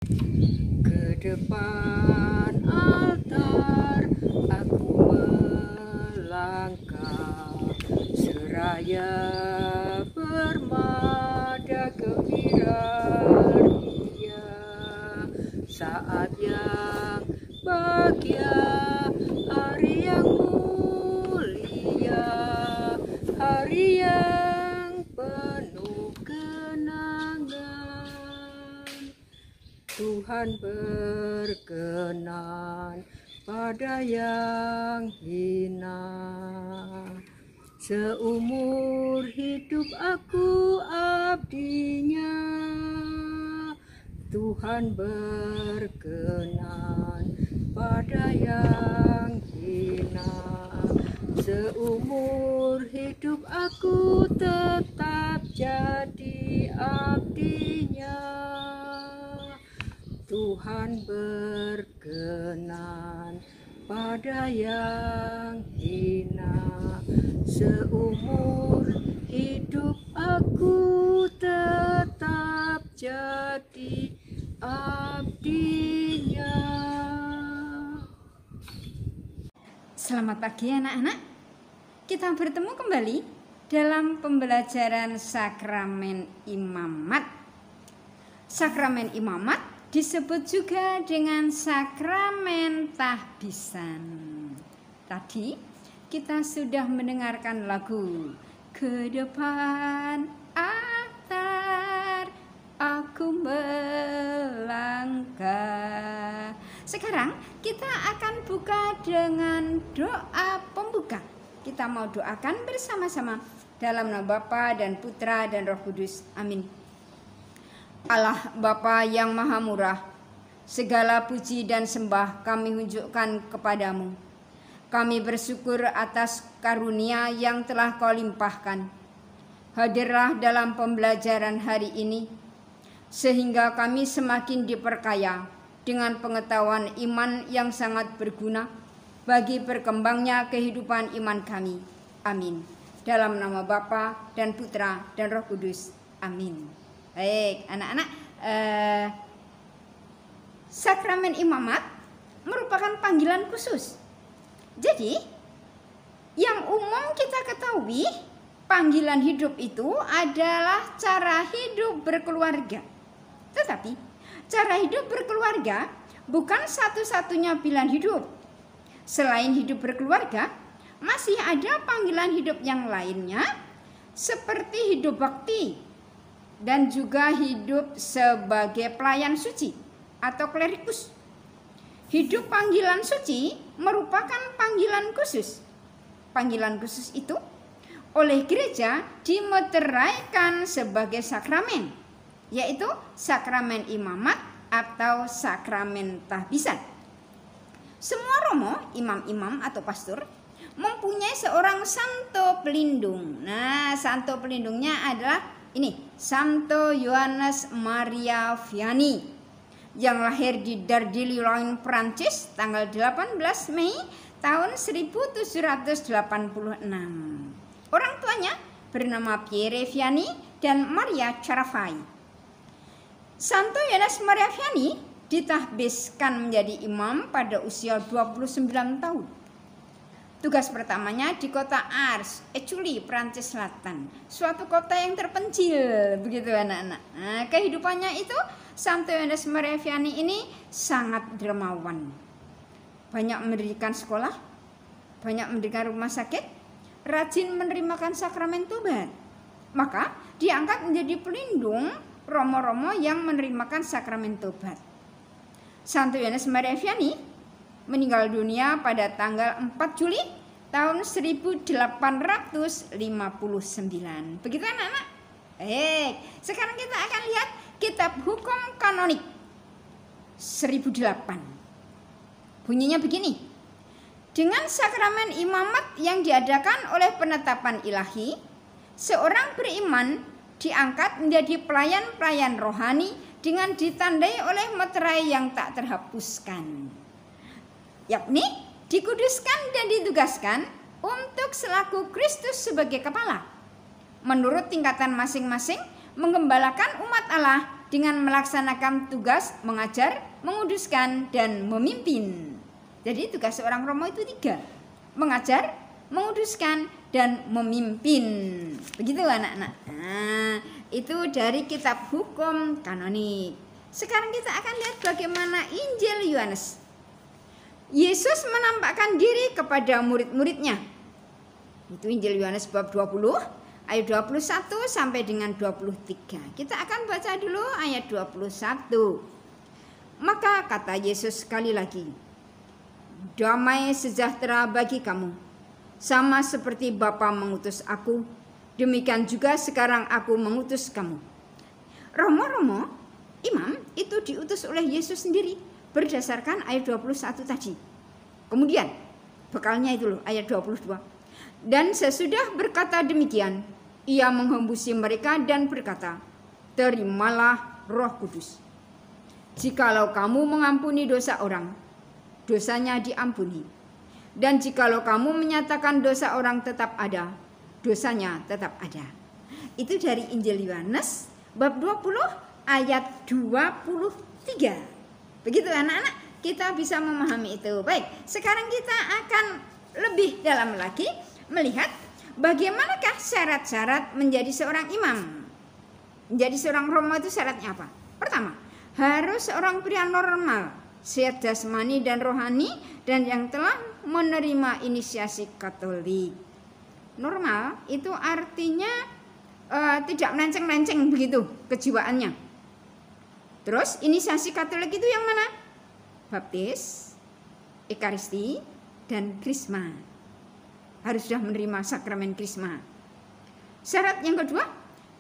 Ke depan altar aku melangkah, seraya bermada gembira ria. Saat yang bahagia, hari yang mulia, hari yang penuh kenangan. Tuhan berkenan pada yang hina. Seumur hidup aku abdinya. Tuhan berkenan pada yang hina. Seumur hidup aku tetap jadi abdinya. Tuhan berkenan pada yang hina. Seumur hidup aku tetap jadi abdinya. Selamat pagi anak-anak. Kita bertemu kembali dalam pembelajaran sakramen imamat. Sakramen imamat disebut juga dengan sakramen tahbisan. Tadi kita sudah mendengarkan lagu Ke depan altar aku melangkah. Sekarang kita akan buka dengan doa pembuka. Kita mau doakan bersama-sama dalam nama Bapa dan Putra dan Roh Kudus. Amin. Allah Bapa yang Maha Murah, segala puji dan sembah kami unjukkan kepadamu. Kami bersyukur atas karunia yang telah Kau limpahkan. Hadirlah dalam pembelajaran hari ini, sehingga kami semakin diperkaya dengan pengetahuan iman yang sangat berguna bagi berkembangnya kehidupan iman kami. Amin. Dalam nama Bapa dan Putra dan Roh Kudus. Amin. Baik, anak-anak, sakramen imamat merupakan panggilan khusus. Jadi, yang umum kita ketahui, panggilan hidup itu adalah cara hidup berkeluarga. Tetapi, cara hidup berkeluarga bukan satu-satunya pilihan hidup. Selain hidup berkeluarga, masih ada panggilan hidup yang lainnya, seperti hidup bakti, dan juga hidup sebagai pelayan suci atau klerikus. Hidup panggilan suci merupakan panggilan khusus. Panggilan khusus itu oleh gereja dimeteraikan sebagai sakramen, yaitu sakramen imamat atau sakramen tahbisan. Semua romo, imam-imam atau pastor mempunyai seorang santo pelindung. Nah, santo pelindungnya adalah ini, Santo Yohanes Maria Vianney, yang lahir di Dardilly-Lyon, Prancis tanggal 18 Mei tahun 1786. Orang tuanya bernama Pierre Vianney dan Maria Carafai. Santo Yohanes Maria Vianney ditahbiskan menjadi imam pada usia 29 tahun. Tugas pertamanya di kota Ars, Écully, Prancis Selatan, suatu kota yang terpencil, begitu anak-anak. Nah, kehidupannya itu Santo Yohanes Maria Vianney ini sangat dermawan. Banyak mendirikan sekolah, banyak mendirikan rumah sakit, rajin menerimakan sakramen tobat. Maka diangkat menjadi pelindung romo-romo yang menerimakan sakramen tobat. Santo Yohanes Maria Vianney meninggal dunia pada tanggal 4 Juli tahun 1859. Begitu anak-anak? Sekarang kita akan lihat Kitab Hukum Kanonik 1008. Bunyinya begini. Dengan sakramen imamat yang diadakan oleh penetapan ilahi, seorang beriman diangkat menjadi pelayan-pelayan rohani dengan ditandai oleh meterai yang tak terhapuskan, yakni dikuduskan dan ditugaskan untuk selaku Kristus sebagai kepala, menurut tingkatan masing-masing menggembalakan umat Allah dengan melaksanakan tugas mengajar, menguduskan, dan memimpin. Jadi tugas seorang romo itu 3. Mengajar, menguduskan, dan memimpin. Begitu anak-anak. Nah, itu dari kitab hukum kanonik. Sekarang kita akan lihat bagaimana Injil Yohanes. Yesus menampakkan diri kepada murid-muridnya. Itu Injil Yohanes bab 20 ayat 21 sampai dengan 23. Kita akan baca dulu ayat 21. Maka kata Yesus sekali lagi, damai sejahtera bagi kamu. Sama seperti Bapa mengutus aku, demikian juga sekarang aku mengutus kamu. Romo-romo, imam itu diutus oleh Yesus sendiri berdasarkan ayat 21 tadi. Kemudian bekalnya itu loh ayat 22. Dan sesudah berkata demikian, ia menghembusi mereka dan berkata, terimalah Roh Kudus. Jikalau kamu mengampuni dosa orang, dosanya diampuni. Dan jikalau kamu menyatakan dosa orang tetap ada, dosanya tetap ada. Itu dari Injil Yohanes bab 20 ayat 23. Begitu anak-anak, kita bisa memahami itu. Baik, sekarang kita akan lebih dalam lagi melihat bagaimanakah syarat-syarat menjadi seorang imam. Menjadi seorang romo itu syaratnya apa? Pertama, harus seorang pria normal, sehat jasmani dan rohani, dan yang telah menerima inisiasi Katolik. Normal itu artinya tidak melenceng-lenceng begitu kejiwaannya. Terus inisiasi Katolik itu yang mana? Baptis, Ekaristi, dan Krisma. Harus sudah menerima sakramen Krisma. Syarat yang kedua,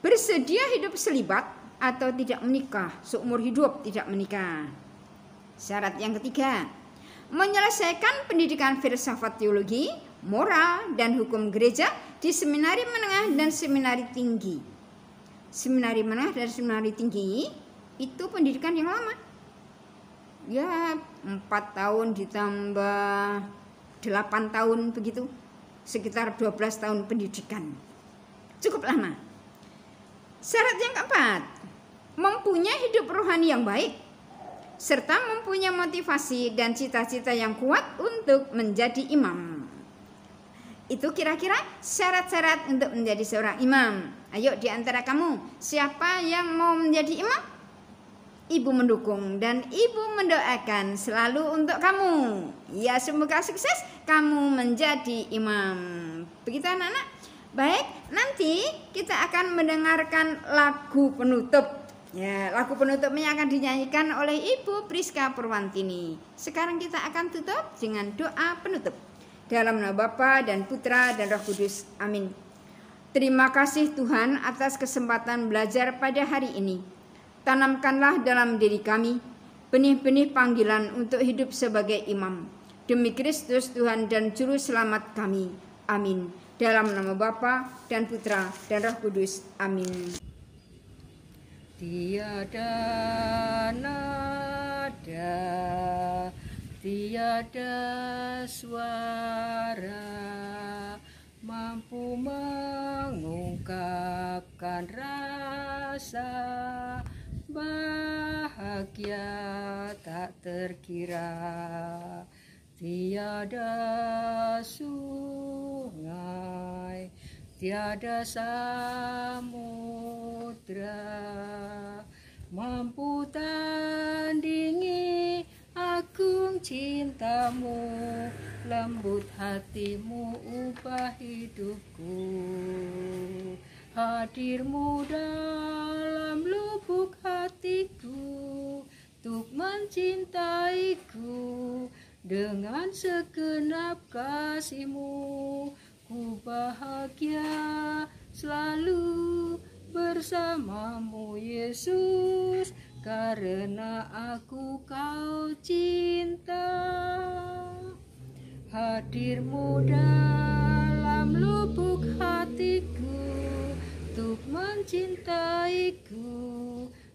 bersedia hidup selibat atau tidak menikah, seumur hidup tidak menikah. Syarat yang ketiga, menyelesaikan pendidikan filsafat teologi, moral, dan hukum gereja di seminari menengah dan seminari tinggi. Seminari menengah dan seminari tinggi itu pendidikan yang lama. Ya 4 tahun ditambah 8 tahun begitu. Sekitar 12 tahun pendidikan. Cukup lama. Syarat yang keempat, mempunyai hidup rohani yang baik, serta mempunyai motivasi dan cita-cita yang kuat untuk menjadi imam. Itu kira-kira syarat-syarat untuk menjadi seorang imam. Ayo di antara kamu, siapa yang mau menjadi imam? Ibu mendukung dan ibu mendoakan selalu untuk kamu. Ya, semoga sukses kamu menjadi imam. Begitu anak-anak? Baik, nanti kita akan mendengarkan lagu penutup. Ya, lagu penutupnya akan dinyanyikan oleh Ibu Priska Purwantini. Sekarang kita akan tutup dengan doa penutup. Dalam nama Bapa dan Putra dan Roh Kudus. Amin. Terima kasih Tuhan atas kesempatan belajar pada hari ini. Tanamkanlah dalam diri kami benih-benih panggilan untuk hidup sebagai imam. Demi Kristus Tuhan dan Juru Selamat kami. Amin. Dalam nama Bapa dan Putra dan Roh Kudus. Amin. Tiada nada, tiada suara mampu mengungkapkan rasa bahagia tak terkira. Tiada sungai, tiada samudra mampu tandingi agung cintamu. Lembut hatimu ubah hidupku. Hadirmu dalam lubuk hatiku untuk mencintaiku. Dengan segenap kasih-Mu ku bahagia selalu bersamamu Yesus, karena aku Kau cinta. Hadir-Mu dalam lubuk hatiku untuk mencintaiku.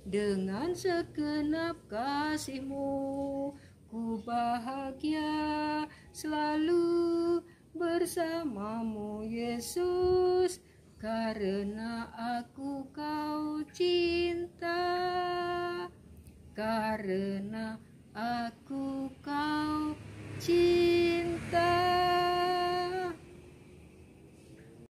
Dengan segenap kasih-Mu ku bahagia selalu bersamamu Yesus, karena aku kau cinta, karena aku kau cinta.